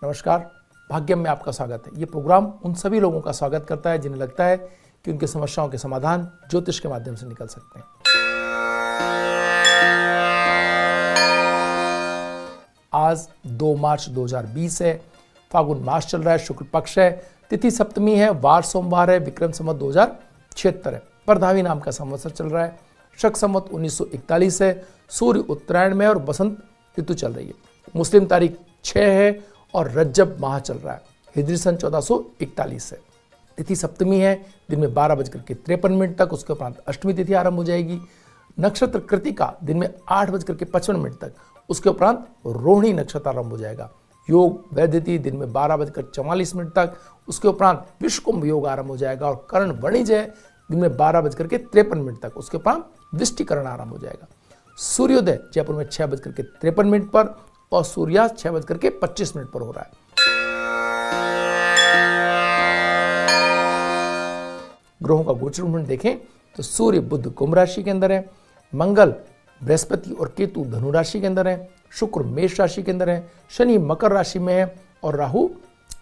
नमस्कार, भाग्यम में आपका स्वागत है। ये प्रोग्राम उन सभी लोगों का स्वागत करता है जिन्हें लगता है कि उनकी समस्याओं के समाधान ज्योतिष के माध्यम से निकल सकते हैं। आज 2 मार्च 2020 है, फागुन मास चल रहा है, शुक्ल पक्ष है, तिथि सप्तमी है, वार सोमवार है, विक्रम संवत 2076 है, परधावी नाम का संवत्सर चल रहा है, शक संवत 1941 है, सूर्य उत्तरायण में और बसंत ऋतु चल रही है। मुस्लिम तारीख 6 है और रज्जब माह चल रहा है। हिजरी सन 1441 है। तिथि सप्तमी है, दिन में 12:53 तक, उसके उपरांत अष्टमी तिथि आरंभ हो जाएगी। नक्षत्र कृतिका दिन में 8:55 तक, उसके उपरांत रोहिणी नक्षत्र आरंभ हो जाएगा। योग वैद्यति दिन में 12:44 तक, उसके उपरांत विश्वकुंभ योग आरंभ हो जाएगा। और कर्ण वणिजय दिन में 12:53 तक, उसके उपरांत विष्टिकरण आरंभ हो जाएगा। सूर्योदय जयपुर में 6:53 पर और सूर्यास्त 6:25 पर हो रहा है। ग्रहों का गोचर मंडल देखें तो सूर्य बुध कुंभ राशि के अंदर है, मंगल बृहस्पति और केतु धनु राशि के अंदर है, शुक्र मेष राशि के अंदर है, शनि मकर राशि में है और राहु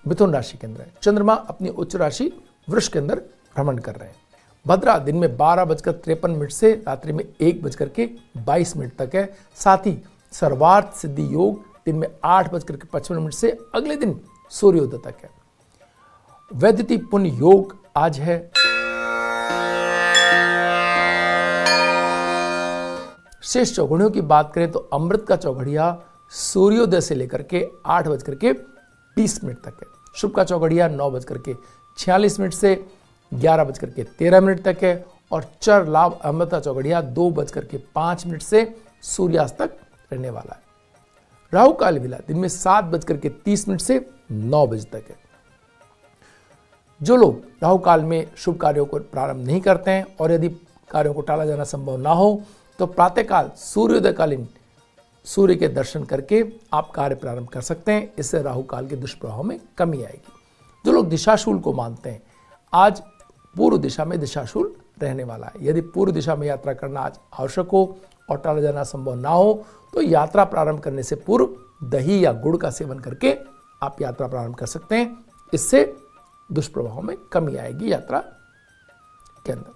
मिथुन राशि के अंदर है। चंद्रमा अपनी उच्च राशि वृष के अंदर भ्रमण कर रहे हैं। भद्रा दिन में 12:53 से रात्रि में 1:22 तक है। साथ ही सर्वार्थ सिद्धि योग दिन में 8:55 से अगले दिन सूर्योदय तक है। वैद्यति पुण्य योग आज है। शेष चौघड़ियों की बात करें तो अमृत का चौघड़िया सूर्योदय से लेकर के 8:20 तक है। शुभ का चौघड़िया 9:46 से 11:13 तक है और चर लाभ अमृता चौघड़िया 2:05 से सूर्यास्त तक रहने वाला है। राहु काल वेला दिन में 7:30 से 9 बजे तक है। जो लोग राहु काल में शुभ कार्यों को प्रारंभ नहीं करते हैं और यदि कार्यों को टाला जाना संभव ना हो तो प्रातःकाल सूर्योदय कालीन सूर्य के दर्शन करके आप कार्य प्रारंभ कर सकते हैं। इससे राहु काल के दुष्प्रभाव में कमी आएगी। जो लोग दिशाशूल को मानते हैं, आज पूर्व दिशा में दिशाशूल रहने वाला है। यदि पूर्व दिशा में यात्रा करना आज आवश्यक हो और टाला जाना संभव ना हो तो यात्रा प्रारंभ करने से पूर्व दही या गुड़ का सेवन करके आप यात्रा प्रारंभ कर सकते हैं। इससे दुष्प्रभाव में कमी आएगी यात्रा के अंदर।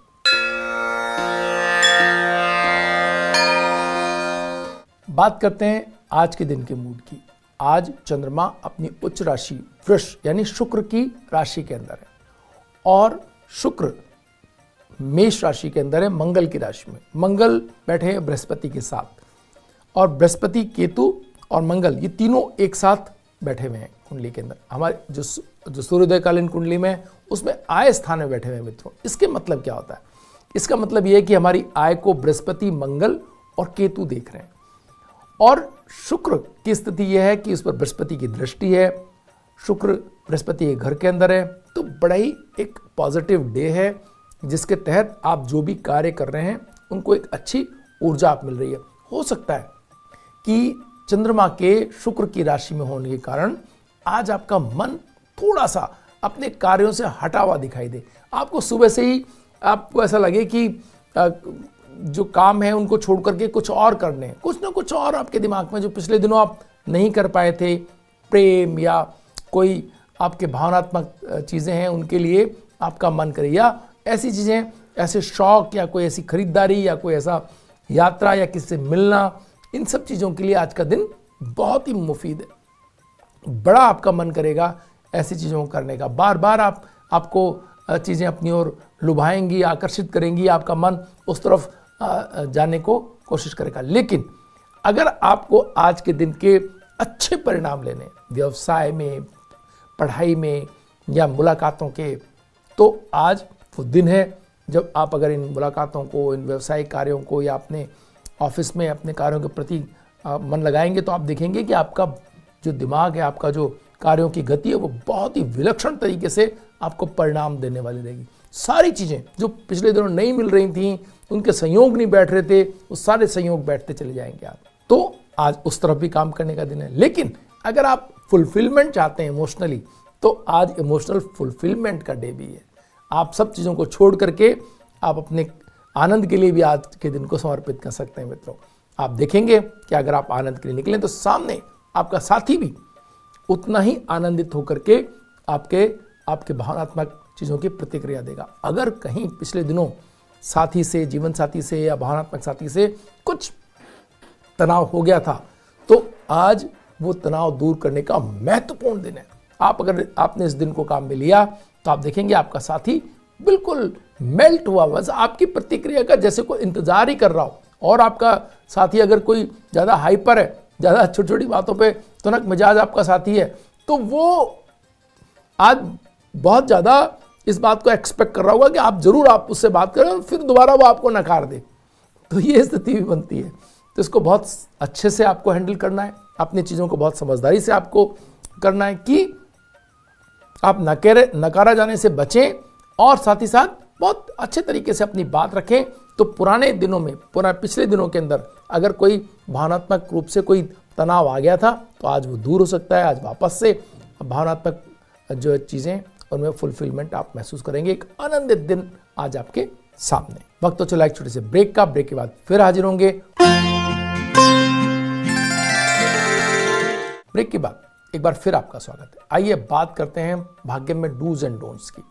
बात करते हैं आज के दिन के मूड की। आज चंद्रमा अपनी उच्च राशि वृष यानी शुक्र की राशि के अंदर है और शुक्र मेष राशि के अंदर है मंगल की राशि में। मंगल बैठे हैं बृहस्पति के साथ और बृहस्पति केतु और मंगल ये तीनों एक साथ बैठे हुए हैं कुंडली के अंदर। हमारे जो सूर्योदयकालीन कुंडली में उसमें आय स्थान में बैठे हुए हैं मित्रों। इसके मतलब क्या होता है? इसका मतलब यह है कि हमारी आय को बृहस्पति मंगल और केतु देख रहे हैं और शुक्र की स्थिति यह है कि उस पर बृहस्पति की दृष्टि है। शुक्र बृहस्पति के घर के अंदर है तो बड़ा ही एक पॉजिटिव डे है जिसके तहत आप जो भी कार्य कर रहे हैं उनको एक अच्छी ऊर्जा आप मिल रही है। हो सकता है कि चंद्रमा के शुक्र की राशि में होने के कारण आज आपका मन थोड़ा सा अपने कार्यों से हटा हुआ दिखाई दे। आपको सुबह से ही आपको ऐसा लगे कि जो काम है उनको छोड़ करके कुछ और करने हैं, कुछ ना कुछ और आपके दिमाग में जो पिछले दिनों आप नहीं कर पाए थे, प्रेम या कोई आपके भावनात्मक चीज़ें हैं उनके लिए आपका मन करे, या ऐसी चीज़ें, ऐसे शौक या कोई ऐसी खरीदारी या कोई ऐसा यात्रा या किसी से मिलना, इन सब चीज़ों के लिए आज का दिन बहुत ही मुफीद है। बड़ा आपका मन करेगा ऐसी चीज़ों को करने का। बार बार आपको चीज़ें अपनी ओर लुभाएंगी, आकर्षित करेंगी, आपका मन उस तरफ जाने को कोशिश करेगा। लेकिन अगर आपको आज के दिन के अच्छे परिणाम लेने, व्यवसाय में, पढ़ाई में या मुलाकातों के, तो आज वो दिन है जब आप अगर इन मुलाकातों को, इन व्यवसायिक कार्यों को या अपने ऑफिस में अपने कार्यों के प्रति मन लगाएंगे तो आप देखेंगे कि आपका जो दिमाग है, आपका जो कार्यों की गति है वो बहुत ही विलक्षण तरीके से आपको परिणाम देने वाली रहेगी। सारी चीज़ें जो पिछले दिनों नहीं मिल रही थी, उनके संयोग नहीं बैठ रहे थे, वो सारे संयोग बैठते चले जाएंगे आप। तो आज उस तरफ भी काम करने का दिन है। लेकिन अगर आप फुलफिलमेंट चाहते हैं इमोशनली, तो आज इमोशनल फुलफिलमेंट का डे भी है। आप सब चीज़ों को छोड़ करके आप अपने आनंद के लिए भी आज के दिन को समर्पित कर सकते हैं मित्रों। आप देखेंगे कि अगर आप आनंद के लिए निकलें तो सामने आपका साथी भी उतना ही आनंदित होकर के आपके भावनात्मक चीज़ों की प्रतिक्रिया देगा। अगर कहीं पिछले दिनों साथी से, जीवन साथी से या भावनात्मक साथी से कुछ तनाव हो गया था, तो आज वो तनाव दूर करने का महत्वपूर्ण दिन है। अगर आपने इस दिन को काम में लिया तो आप देखेंगे आपका साथी बिल्कुल मेल्ट हुआ, बस आपकी प्रतिक्रिया का जैसे कोई इंतजार ही कर रहा हो। और आपका साथी अगर कोई ज़्यादा हाइपर है, ज़्यादा छोटी छोटी बातों पे तुनक मिजाज आपका साथी है, तो वो आज बहुत ज़्यादा इस बात को एक्सपेक्ट कर रहा होगा कि आप उससे बात करें और फिर दोबारा वो आपको नकार दे। तो ये स्थिति भी बनती है। तो इसको बहुत अच्छे से आपको हैंडल करना है, अपनी चीज़ों को बहुत समझदारी से आपको करना है कि आप नकारा जाने से बचें और साथ ही साथ बहुत अच्छे तरीके से अपनी बात रखें। तो पिछले दिनों के अंदर अगर कोई भावनात्मक रूप से कोई तनाव आ गया था तो आज वो दूर हो सकता है। आज वापस से भावनात्मक जो चीज़ें उनमें फुलफिलमेंट आप महसूस करेंगे। एक आनंदित दिन आज आपके सामने। वक्त तो चला एक छोटे से ब्रेक का। ब्रेक के बाद फिर हाजिर होंगे। ब्रेक के बाद एक बार फिर आपका स्वागत है। आइए बात करते हैं भाग्य में डूज एंड डोंट्स की।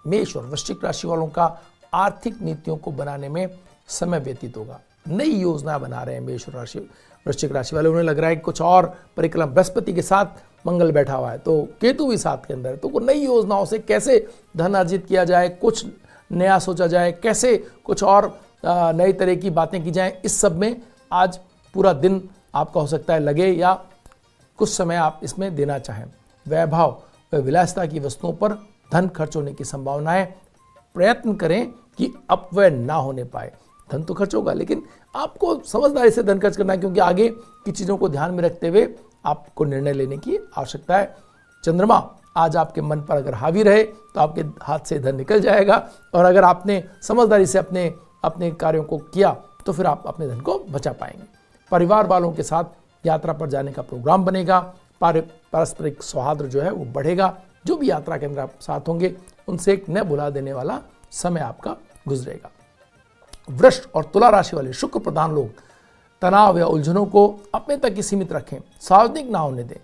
मेष और वृश्चिक राशि वालों का आर्थिक नीतियों को बनाने में समय व्यतीत होगा। नई योजना बना रहे हैं मेष और वृश्चिक राशि वाले। उन्हें लग रहा है कि कुछ और परिक्रम, बृहस्पति के साथ मंगल बैठा हुआ है तो केतु भी साथ के अंदर है, तो नई योजनाओं से कैसे धन अर्जित किया जाए, कुछ नया सोचा जाए, कैसे कुछ और नई तरह की बातें की जाएं। इस सब में आज पूरा दिन आपका हो सकता है लगे या कुछ समय आप इसमें देना चाहें। वैभव व विलासिता की वस्तुओं पर धन खर्च होने की संभावनाएं। प्रयत्न करें कि अपव्यय ना होने पाए। धन तो खर्च होगा लेकिन आपको समझदारी से धन खर्च करना है, क्योंकि आगे की चीज़ों को ध्यान में रखते हुए आपको निर्णय लेने की आवश्यकता है। चंद्रमा आज आपके मन पर अगर हावी रहे तो आपके हाथ से धन निकल जाएगा, और अगर आपने समझदारी से अपने कार्यों को किया तो फिर आप अपने धन को बचा पाएंगे। परिवार वालों के साथ यात्रा पर जाने का प्रोग्राम बनेगा। पारस्परिक सौहार्द जो है वो बढ़ेगा। जो भी यात्रा के अंदर आप साथ होंगे उनसे एक न भुला देने वाला समय आपका गुजरेगा। वृष और तुला राशि वाले शुक्र प्रधान लोग तनाव या उलझनों को अपने तक ही सीमित रखें, सार्वजनिक ना होने दें।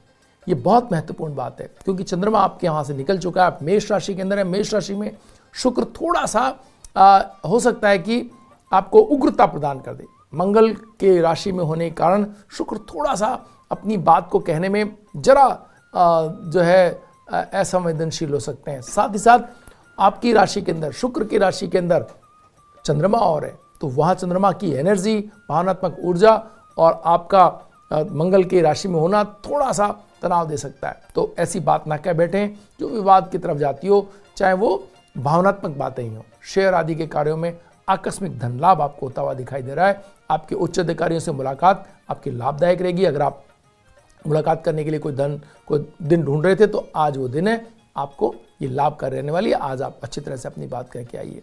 ये बहुत महत्वपूर्ण बात है, क्योंकि चंद्रमा आपके यहाँ से निकल चुका है। आप मेष राशि के अंदर है। मेष राशि में शुक्र थोड़ा सा हो सकता है कि आपको उग्रता प्रदान कर दे। मंगल के राशि में होने के कारण शुक्र थोड़ा सा अपनी बात को कहने में जरा जो है असंवेदनशील हो सकते हैं। साथ ही साथ आपकी राशि के अंदर, शुक्र की राशि के अंदर चंद्रमा और है, तो वहाँ चंद्रमा की एनर्जी, भावनात्मक ऊर्जा और आपका मंगल की राशि में होना थोड़ा सा तनाव दे सकता है। तो ऐसी बात ना कह बैठें जो विवाद की तरफ जाती हो, चाहे वो भावनात्मक बातें ही हो। शेयर आदि के कार्यों में आकस्मिक धन लाभ आपको होता हुआ दिखाई दे रहा है। आपके उच्च अधिकारियों से मुलाकात आपकी लाभदायक रहेगी। अगर आप मुलाकात करने के लिए कोई दिन ढूंढ रहे थे तो आज वो दिन है, आपको ये लाभकारी रहने वाली है। आज आप अच्छी तरह से अपनी बात कह के आइए।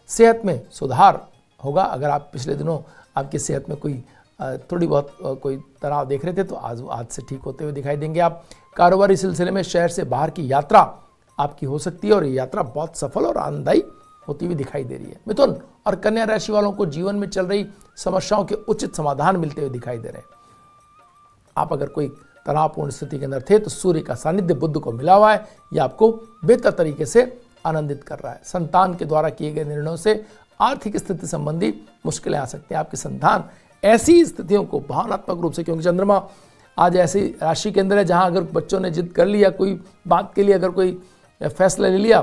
सेहत में सुधार होगा। अगर आप पिछले दिनों आपकी सेहत में कोई थोड़ी बहुत कोई तनाव देख रहे थे तो आज से ठीक होते हुए दिखाई देंगे। आप कारोबारी सिलसिले में शहर से बाहर की यात्रा आपकी हो सकती है और ये यात्रा बहुत सफल और आनंददायी होती हुई दिखाई दे रही है। मिथुन और कन्या राशि वालों को जीवन में चल रही समस्याओं के उचित समाधान मिलते हुए दिखाई दे रहे हैं। आप अगर कोई तनावपूर्ण स्थिति के अंदर थे तो सूर्य का सानिध्य बुध को मिला हुआ है। यह आपको बेहतर तरीके से आनंदित कर रहा है। संतान के द्वारा किए गए निर्णयों से आर्थिक स्थिति संबंधी मुश्किलें आ सकती हैं। आपकी संतान ऐसी स्थितियों को भावनात्मक रूप से, क्योंकि चंद्रमा आज ऐसी राशि के अंदर है जहां अगर बच्चों ने जिद कर लिया, कोई बात के लिए अगर कोई फैसला ले लिया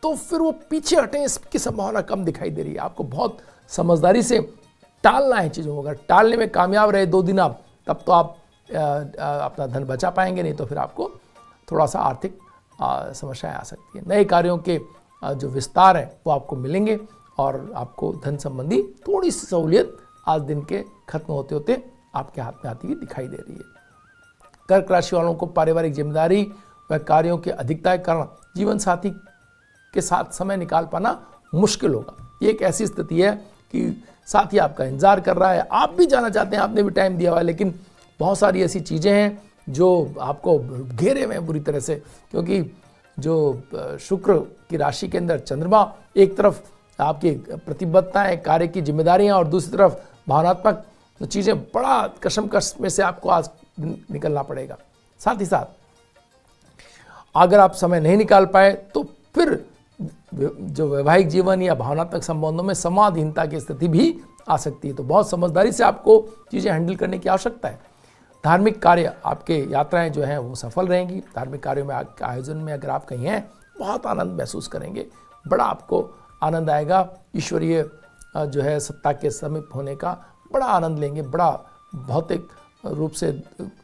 तो फिर वो पीछे हटें, इसकी संभावना कम दिखाई दे रही है। आपको बहुत समझदारी से टालना है चीज़ों को। अगर टालने में कामयाब रहे 2 दिन आप, तब तो आप अपना धन बचा पाएंगे, नहीं तो फिर आपको थोड़ा सा आर्थिक समस्याएं आ सकती हैं। नए कार्यों के जो विस्तार है वो आपको मिलेंगे और आपको धन संबंधी थोड़ी सी सहूलियत आज दिन के खत्म होते होते आपके हाथ में आती हुई दिखाई दे रही है। कर्क राशि वालों को पारिवारिक जिम्मेदारी व कार्यों के अधिकता के कारण जीवन साथी के साथ समय निकाल पाना मुश्किल होगा। ये एक ऐसी स्थिति है कि साथी आपका इंतजार कर रहा है, आप भी जाना चाहते हैं, आपने भी टाइम दिया हुआ है, लेकिन बहुत सारी ऐसी चीज़ें हैं जो आपको घेरे हुए हैं बुरी तरह से। क्योंकि जो शुक्र की राशि के अंदर चंद्रमा एक तरफ आपकी प्रतिबद्धताएं, कार्य की जिम्मेदारियां और दूसरी तरफ भावनात्मक तो चीज़ें बड़ा कशमकश में से आपको आज निकलना पड़ेगा। साथ ही साथ अगर आप समय नहीं निकाल पाए तो फिर जो वैवाहिक जीवन या भावनात्मक संबंधों में संवादहीनता की स्थिति भी आ सकती है। तो बहुत समझदारी से आपको चीज़ें हैंडल करने की आवश्यकता है। धार्मिक कार्य, आपके यात्राएं जो हैं वो सफल रहेंगी। धार्मिक कार्यों में आयोजन में अगर आप कहीं हैं, बहुत आनंद महसूस करेंगे, बड़ा आपको आनंद आएगा। ईश्वरीय जो है सत्ता के समीप होने का बड़ा आनंद लेंगे। बड़ा भौतिक रूप से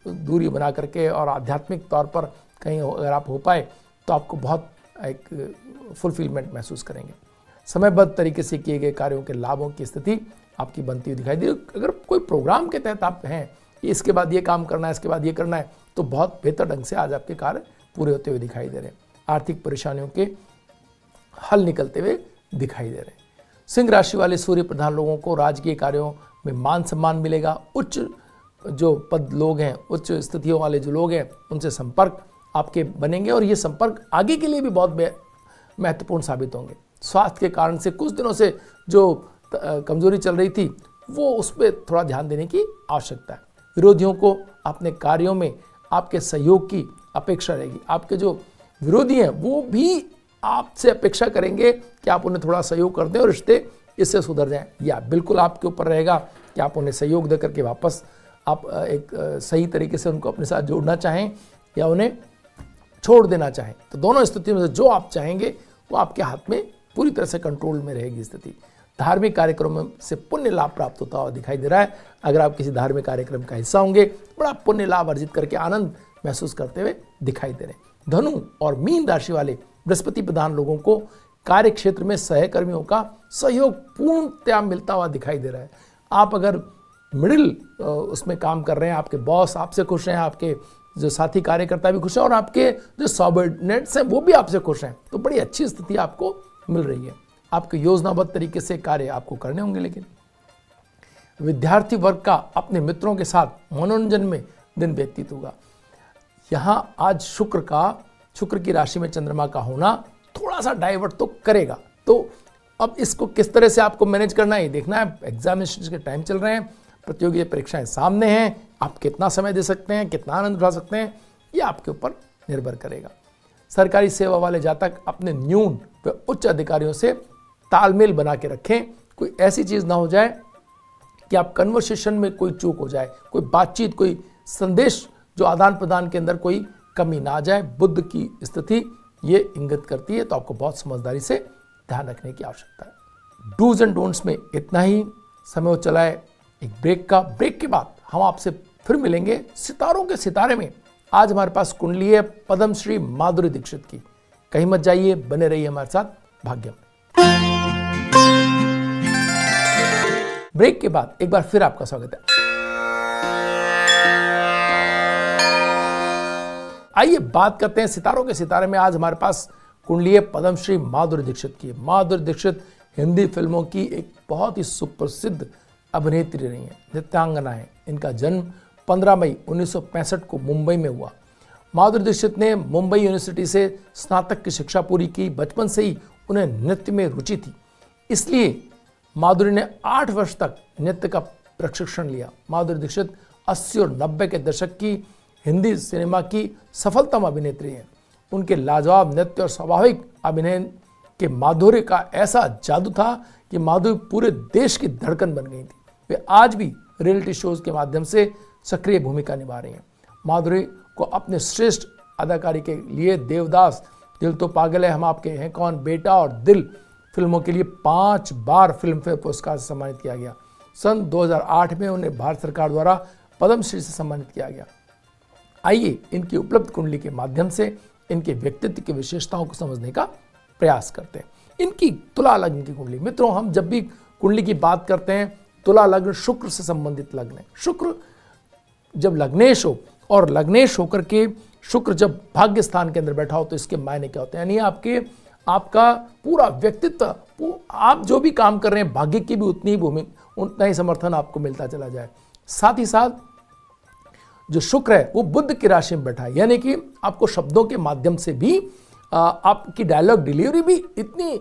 दूरी बना करके और आध्यात्मिक तौर पर कहीं अगर आप हो पाए तो आपको बहुत एक फुलफिलमेंट महसूस करेंगे। समयबद्ध तरीके से किए गए कार्यों के लाभों की स्थिति आपकी बनती हुई दिखाई दे। अगर कोई प्रोग्राम के तहत आप हैं, इसके बाद ये काम करना है, इसके बाद ये करना है, तो बहुत बेहतर ढंग से आज आपके कार्य पूरे होते हुए दिखाई दे रहे हैं। आर्थिक परेशानियों के हल निकलते हुए दिखाई दे रहे हैं। सिंह राशि वाले सूर्य प्रधान लोगों को राजकीय कार्यों में मान सम्मान मिलेगा। उच्च जो पद लोग हैं, उच्च स्थितियों वाले जो लोग हैं, उनसे संपर्क आपके बनेंगे और ये संपर्क आगे के लिए भी बहुत महत्वपूर्ण साबित होंगे। स्वास्थ्य के कारण से कुछ दिनों से जो कमजोरी चल रही थी, वो उस पर थोड़ा ध्यान देने की आवश्यकता है। विरोधियों को अपने कार्यों में आपके सहयोग की अपेक्षा रहेगी। आपके जो विरोधी हैं वो भी आपसे अपेक्षा करेंगे कि आप उन्हें थोड़ा सहयोग कर दें और रिश्ते इससे सुधर जाएं। या बिल्कुल आपके ऊपर रहेगा कि आप उन्हें सहयोग दे करके वापस आप एक सही तरीके से उनको अपने साथ जोड़ना चाहें या उन्हें छोड़ देना चाहें। तो दोनों स्थितियों में से जो आप चाहेंगे वो आपके हाथ में पूरी तरह से कंट्रोल में रहेगी स्थिति। धार्मिक कार्यक्रमों से पुण्य लाभ प्राप्त होता हुआ दिखाई दे रहा है। अगर आप किसी धार्मिक कार्यक्रम का हिस्सा होंगे, बड़ा पुण्य लाभ अर्जित करके आनंद महसूस करते हुए दिखाई दे रहे हैं। धनु और मीन राशि वाले बृहस्पति प्रधान लोगों को कार्य क्षेत्र में सहकर्मियों का सहयोग पूर्णतया मिलता हुआ दिखाई दे रहा है। आप अगर मिडिल उसमें काम कर रहे हैं, आपके बॉस आपसे खुश हैं, आपके जो साथी कार्यकर्ता भी खुश हैं और आपके जो सबऑर्डिनेट्स हैं वो भी आपसे खुश हैं, तो बड़ी अच्छी स्थिति आपको मिल रही है। आपके योजनाबद्ध तरीके से कार्य आपको करने होंगे। लेकिन विद्यार्थी वर्ग का अपने मित्रों के साथ मनोरंजन में दिन व्यतीत होगा। यहाँ आज शुक्र की राशि में चंद्रमा का होना थोड़ा सा डाइवर्ट तो करेगा। तो अब इसको किस तरह से आपको मैनेज करना है ये देखना है। एग्जामिनेशन के टाइम चल रहे हैं, प्रतियोगी परीक्षाएं सामने हैं, आप कितना समय दे सकते हैं, कितना आनंद उठा सकते हैं, ये आपके ऊपर निर्भर करेगा। सरकारी सेवा वाले जातक अपने न्यून व उच्च अधिकारियों से तालमेल बना के रखें। कोई ऐसी चीज़ ना हो जाए कि आप कन्वर्सेशन में कोई चूक हो जाए, कोई बातचीत, कोई संदेश जो आदान प्रदान के अंदर कोई कमी ना आ जाए। बुद्ध की स्थिति ये इंगित करती है, तो आपको बहुत समझदारी से ध्यान रखने की आवश्यकता है। डूज एंड डोंट्स में इतना ही। समय हो चला है एक ब्रेक का। ब्रेक के बाद हम आपसे फिर मिलेंगे सितारों के सितारे में। आज हमारे पास कुंडली है पद्मश्री माधुरी दीक्षित की। कहीं मत जाइए, बने रहिए हमारे साथ भाग्य में। ब्रेक के बाद एक बार फिर आपका स्वागत है। आइए बात करते हैं सितारों के सितारे में। आज हमारे पास कुंडली है पद्मश्री माधुरी दीक्षित की। माधुरी दीक्षित हिंदी फिल्मों की एक बहुत ही सुप्रसिद्ध अभिनेत्री रही हैं, नृत्यांगना है। इनका जन्म 15 मई 1965 को मुंबई में हुआ। माधुरी दीक्षित ने मुंबई यूनिवर्सिटी से स्नातक की शिक्षा पूरी की। बचपन से ही उन्हें नृत्य में रुचि थी, इसलिए माधुरी ने 8 वर्ष तक नृत्य का प्रशिक्षण लिया। माधुरी दीक्षित 80 और 90 के दशक की हिंदी सिनेमा की सफलतम अभिनेत्री हैं। उनके लाजवाब नृत्य और स्वाभाविक अभिनय के माधुर्य का ऐसा जादू था कि माधुरी पूरे देश की धड़कन बन गई थी। वे आज भी रियलिटी शोज के माध्यम से सक्रिय भूमिका निभा रही हैं। माधुरी को अपने श्रेष्ठ अदाकारी के लिए देवदास, दिल तो पागल है, हम आपके हैं कौन, बेटा और दिल फिल्मों के लिए 5 बार फिल्म फेयर पुरस्कार से सम्मानित किया गया। सन 2008 में उन्हें भारत सरकार द्वारा पद्मश्री से सम्मानित किया गया। आइए इनकी उपलब्ध कुंडली के माध्यम से इनके व्यक्तित्व की विशेषताओं को समझने का प्रयास करते हैं। इनकी तुला लग्न की कुंडली। मित्रों, हम जब भी कुंडली की बात करते हैं, तुला लग्न शुक्र से संबंधित लग्न है। शुक्र जब लग्नेश हो और लग्नेश होकर के शुक्र जब भाग्य स्थान के अंदर बैठा हो तो इसके मायने क्या होते हैं, यानी आपका पूरा व्यक्तित्व, आप जो भी काम कर रहे हैं भाग्य की भी उतना ही समर्थन आपको मिलता चला जाए। साथ ही साथ जो शुक्र है वो बुध की राशि में बैठा है, यानी कि आपको शब्दों के माध्यम से भी आपकी डायलॉग डिलीवरी भी इतनी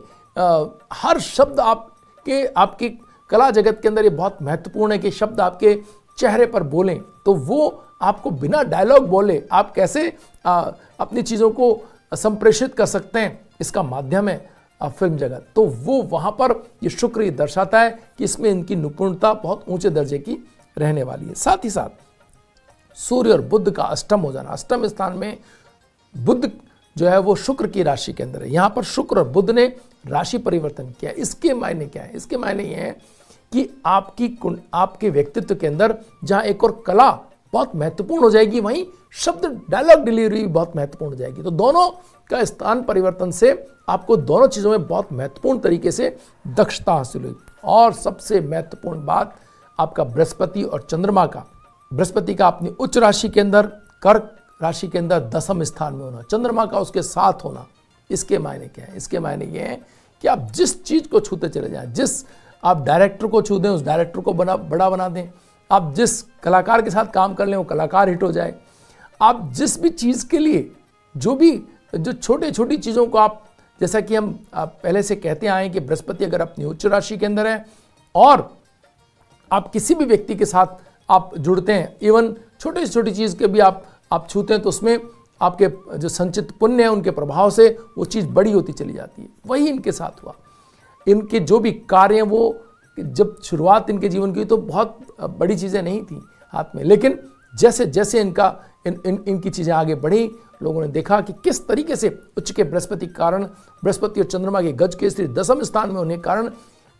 हर शब्द आपकी कला जगत के अंदर ये बहुत महत्वपूर्ण है कि शब्द आपके चेहरे पर बोलें, तो वो आपको बिना डायलॉग बोले आप कैसे अपनी चीज़ों को संप्रेषित कर सकते हैं, इसका माध्यम है फिल्म जगत। तो वो वहाँ पर ये शुक्र ये दर्शाता है कि इसमें इनकी निपुणता बहुत ऊंचे दर्जे की रहने वाली है। साथ ही साथ सूर्य और बुध का अष्टम हो जाना, अष्टम स्थान में बुध जो है वो शुक्र की राशि के अंदर है। यहाँ पर शुक्र और बुध ने राशि परिवर्तन किया। इसके मायने क्या है? इसके मायने ये हैं कि आपके व्यक्तित्व के अंदर जहाँ एक और कला बहुत महत्वपूर्ण हो जाएगी, वहीं शब्द डायलॉग डिलीवरी बहुत महत्वपूर्ण हो जाएगी। तो दोनों का स्थान परिवर्तन से आपको दोनों चीज़ों में बहुत महत्वपूर्ण तरीके से दक्षता हासिल हुई। और सबसे महत्वपूर्ण बात आपका बृहस्पति और चंद्रमा का, बृहस्पति का अपनी उच्च राशि के अंदर कर्क राशि के अंदर दसम स्थान में होना, चंद्रमा का उसके साथ होना। इसके मायने क्या है? इसके मायने ये हैं कि आप जिस चीज़ को छूते चले जाएं, जिस आप डायरेक्टर को छू दें उस डायरेक्टर को बड़ा बना दें, आप जिस कलाकार के साथ काम कर लें वो कलाकार हिट हो जाए। आप जिस भी चीज़ के लिए जो छोटी छोटी चीज़ों को आप, जैसा कि हम पहले से कहते आए कि बृहस्पति अगर अपनी उच्च राशि के अंदर है और आप किसी भी व्यक्ति के साथ आप जुड़ते हैं, इवन छोटी से छोटी चीज़ के भी आप छूते हैं, तो उसमें आपके जो संचित पुण्य है उनके प्रभाव से वो चीज़ बड़ी होती चली जाती है। वही इनके साथ हुआ। इनके जो भी कार्य हैं वो जब शुरुआत इनके जीवन की तो बहुत बड़ी चीज़ें नहीं थी हाथ में, लेकिन जैसे जैसे इनकी चीज़ें आगे बढ़ी, लोगों ने देखा कि किस तरीके से उच्च के बृहस्पति के कारण, बृहस्पति और चंद्रमा के गज के स्थिति दसम स्थान में होने के कारण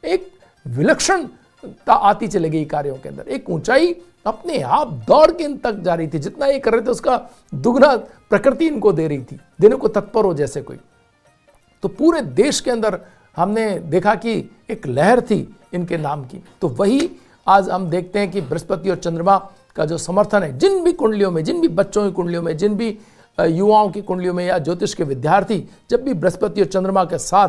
एक विलक्षणता आती चली गई कार्यों के अंदर। एक ऊंचाई अपने आप दौड़ के इन तक जा रही थी, जितना ये कर रहे थे उसका दुगना प्रकृति इनको दे रही थी, देने को तत्पर हो जैसे कोई। तो पूरे देश के अंदर हमने देखा कि एक लहर थी इनके नाम की। तो वही आज हम देखते हैं कि बृहस्पति और चंद्रमा का जो समर्थन है, जिन भी कुंडलियों में, जिन भी बच्चों की कुंडलियों में, जिन भी युवाओं की कुंडलियों में या ज्योतिष के विद्यार्थी जब भी बृहस्पति और चंद्रमा के साथ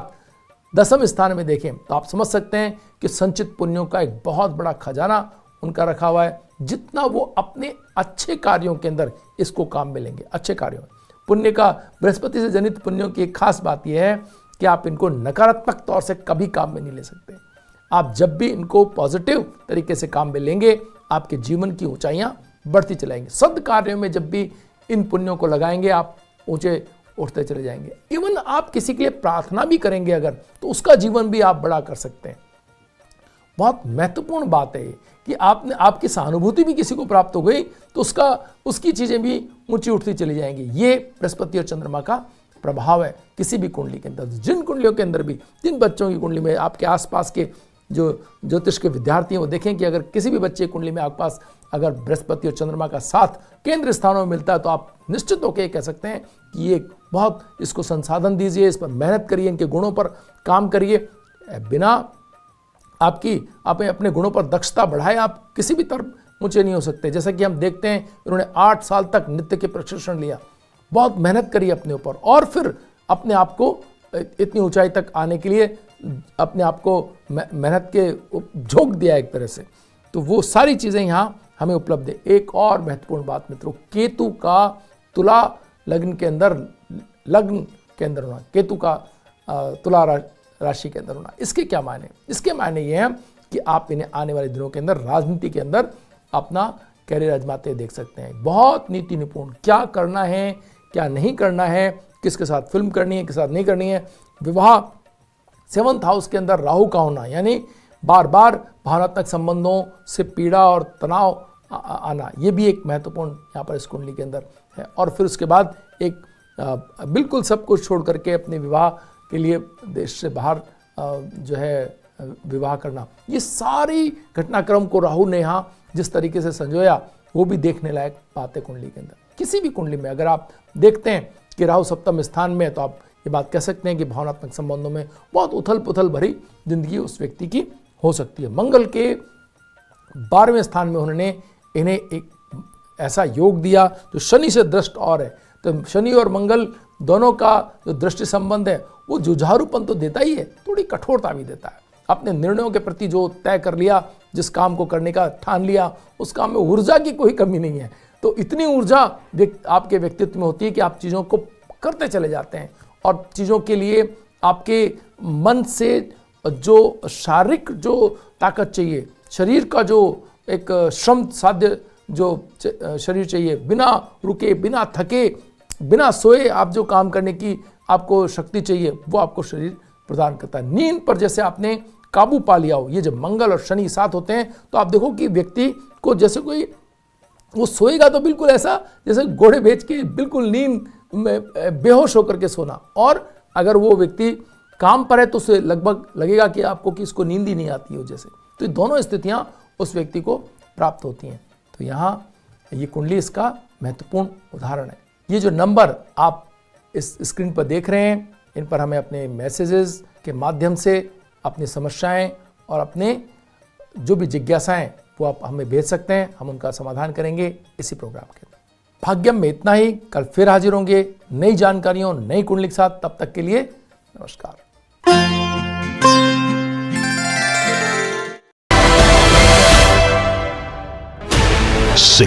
दसम स्थान में देखें तो आप समझ सकते हैं कि संचित पुण्यों का एक बहुत बड़ा खजाना उनका रखा हुआ है। जितना वो अपने अच्छे कार्यों के अंदर इसको काम में लेंगे, अच्छे कार्यों में पुण्य का, बृहस्पति से जनित पुण्यों की एक खास बात यह है कि आप इनको नकारात्मक तौर से कभी काम में नहीं ले सकते। आप जब भी इनको पॉजिटिव तरीके से काम में लेंगे, आपके जीवन की ऊंचाइयां बढ़ती चलाएंगे। सद कार्यों में जब भी इन पुण्यों को लगाएंगे, आप ऊंचे उठते चले जाएंगे। इवन आप किसी के लिए प्रार्थना भी करेंगे अगर, तो उसका जीवन भी आप बड़ा कर सकते हैं। बहुत महत्वपूर्ण बात है कि आपकी सहानुभूति भी किसी को प्राप्त हो गई तो उसकी चीजें भी ऊंची उठती चली जाएंगी। ये बृहस्पति और चंद्रमा का प्रभाव है किसी भी कुंडली के अंदर। जिन कुंडलियों के अंदर भी, जिन बच्चों की कुंडली में, आपके आसपास के जो ज्योतिष के विद्यार्थी हैं वो देखें कि अगर किसी भी बच्चे की कुंडली में आपके पास अगर बृहस्पति और चंद्रमा का साथ केंद्र स्थानों में मिलता है, तो आप निश्चित होकर कह सकते हैं कि ये बहुत, इसको संसाधन दीजिए, इस पर मेहनत करिए, इनके गुणों पर काम करिए। बिना आप अपने गुणों पर दक्षता बढ़ाए आप किसी भी तरफ ऊंचे नहीं हो सकते। जैसा कि हम देखते हैं, इन्होंने 8 साल तक नृत्य के प्रशिक्षण लिया, बहुत मेहनत करी अपने ऊपर, और फिर अपने आप को इतनी ऊंचाई तक आने के लिए अपने आप को मेहनत के झोंक दिया एक तरह से। तो वो सारी चीज़ें यहाँ हमें उपलब्ध है। एक और महत्वपूर्ण बात मित्रों, केतु का तुला लग्न के अंदर होना, केतु का तुला राशि के अंदर होना, इसके क्या मायने? इसके मायने ये हैं कि आप इन्हें आने वाले दिनों के अंदर राजनीति के अंदर अपना कैरियर आजमाते देख सकते हैं। बहुत नीति निपुण, क्या करना है क्या नहीं करना है, किसके साथ फिल्म करनी है, किसके साथ नहीं करनी है। विवाह 7th हाउस के अंदर राहु का होना, यानी बार बार भावनात्मक संबंधों से पीड़ा और तनाव आना, ये भी एक महत्वपूर्ण यहाँ पर इस कुंडली के अंदर है। और फिर उसके बाद एक बिल्कुल सब कुछ छोड़ करके अपने विवाह के लिए देश से बाहर जो है विवाह करना, ये सारी घटनाक्रम को राहु ने यहाँ जिस तरीके से संजोया, वो भी देखने लायक बात है कुंडली के अंदर। किसी भी कुंडली में अगर आप देखते हैं कि राहु 7वें स्थान में है, तो आप ये बात कह सकते हैं कि भावनात्मक संबंधों में बहुत उथल पुथल भरी जिंदगी उस व्यक्ति की हो सकती है। मंगल के 12वें स्थान में उन्होंने इन्हें एक ऐसा योग दिया जो शनि से दृष्ट और है। तो शनि और मंगल दोनों का जो दृष्टि संबंध है वो जुझारूपन तो देता ही है, थोड़ी कठोरता भी देता है। अपने निर्णयों के प्रति जो तय कर लिया, जिस काम को करने का ठान लिया, उस काम में ऊर्जा की कोई कमी नहीं है। तो इतनी ऊर्जा आपके व्यक्तित्व में होती है कि आप चीज़ों को करते चले जाते हैं और चीज़ों के लिए आपके मन से जो शारीरिक जो ताकत चाहिए, शरीर का जो एक श्रम साध्य जो शरीर चाहिए, बिना रुके, बिना थके, बिना सोए आप जो काम करने की आपको शक्ति चाहिए, वो आपको शरीर प्रदान करता है। नींद पर जैसे आपने काबू पा लिया हो, ये जब मंगल और शनि साथ होते हैं तो आप देखो कि व्यक्ति को जैसे कोई वो सोएगा तो बिल्कुल ऐसा जैसे घोड़े बेच के बिल्कुल नींद में बेहोश होकर के सोना, और अगर वो व्यक्ति काम पर है तो उसे लगभग लगेगा कि आपको कि इसको नींद ही नहीं आती हो जैसे। तो ये दोनों स्थितियां उस व्यक्ति को प्राप्त होती हैं। तो यहाँ ये कुंडली इसका महत्वपूर्ण उदाहरण है। ये जो नंबर आप इस स्क्रीन पर देख रहे हैं, इन पर हमें अपने मैसेजेस के माध्यम से अपनी समस्याएं और अपने जो भी जिज्ञासाएं वो आप हमें भेज सकते हैं, हम उनका समाधान करेंगे इसी प्रोग्राम के अंदर। भाग्यम में इतना ही, कल फिर हाजिर होंगे नई जानकारियों, नई कुंडली के साथ। तब तक के लिए नमस्कार।